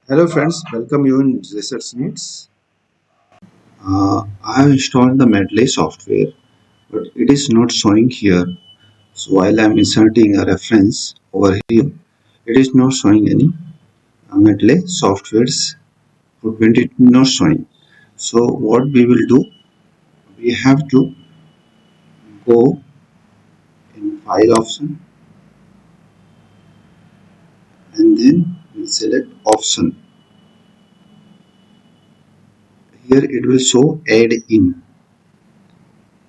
Hello friends, welcome you in Research Needs. I have installed the Mendeley software, but it is not showing here. So while I am inserting a reference over here, it is not showing any Mendeley software's footprint. It is not showing. So what we will do, we have to go in File option and then we'll select Option. Here it will show Add In.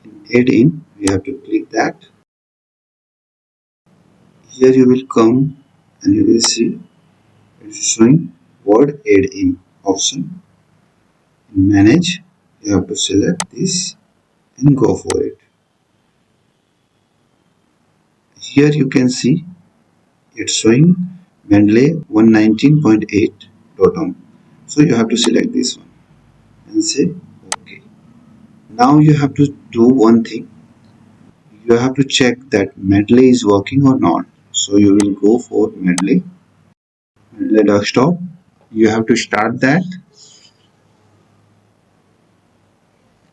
In Add In, we have to click that. Here you will come and you will see it's showing word add in option. In manage, you have to select this and go for it. Here you can see it's showing Mendeley 119.8 dotm. So you have to select this one and say OK. Now you have to do one thing. You have to check that Mendeley is working or not. So you will go for Mendeley desktop. You have to start that.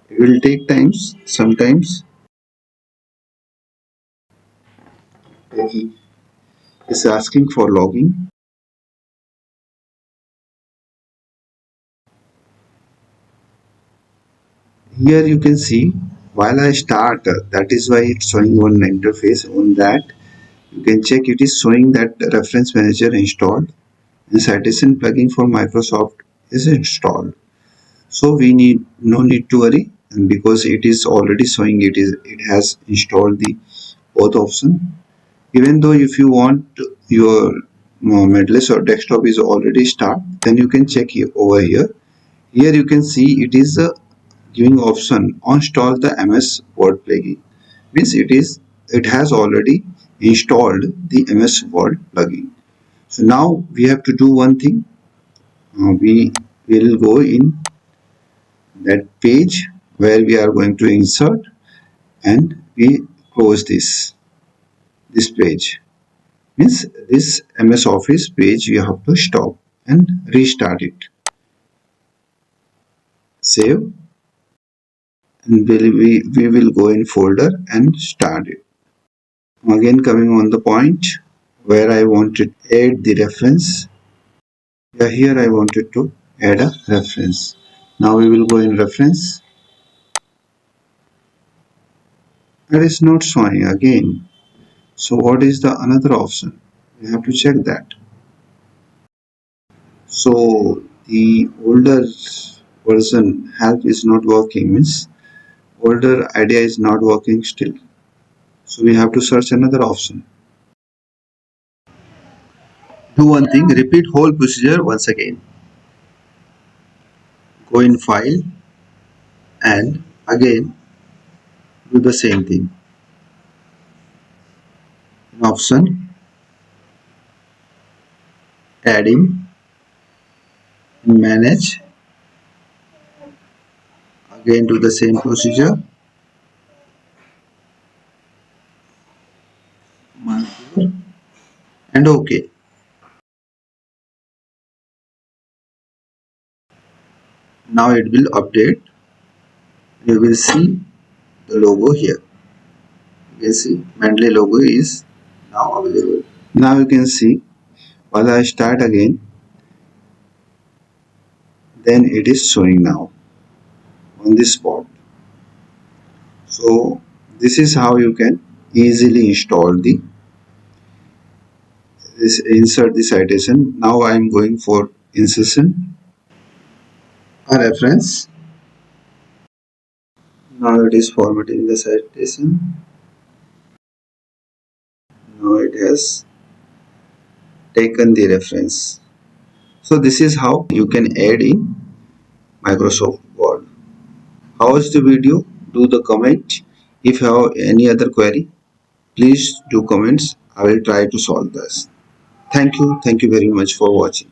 It will take times sometimes. He is asking for logging. Here you can see while I start, that is why it's showing one interface. On that you can check it is showing that reference manager installed and citation plugin for Microsoft is installed. So we need no need to worry, and because it is already showing it has installed the both option. Even though if you want your Medless or desktop is already start, then you can check here over here. Here you can see it is giving option install the MS Word plugin. Means it has already installed the MS Word plugin. So now we have to do one thing. We will go in that page where we are going to insert and we close this page. Means this MS Office page you have to stop and restart it. Save and we will go in folder and start it. Again coming on the point where I wanted to add the reference. Yeah, here I wanted to add a reference. Now we will go in reference. It is not showing again. So what is the another option? We have to check that. So the older version help is not working, means older idea is not working still. So we have to search another option. Do one thing, repeat whole procedure once again. Go in file and again do the same thing. In option, adding, manage, again do the same procedure. And OK. Now it will update. You will see the logo here. You can see Mendeley logo is now available. Now you can see while I start again, then it is showing now on this spot. So this is how you can easily install insert the citation. Now I am going for insertion, a reference. Now it is formatting the citation. Now it has taken the reference. So this is how you can add in Microsoft Word. How is the video? Do the comment. If you have any other query, please do comments. I will try to solve this. Thank you. Thank you very much for watching.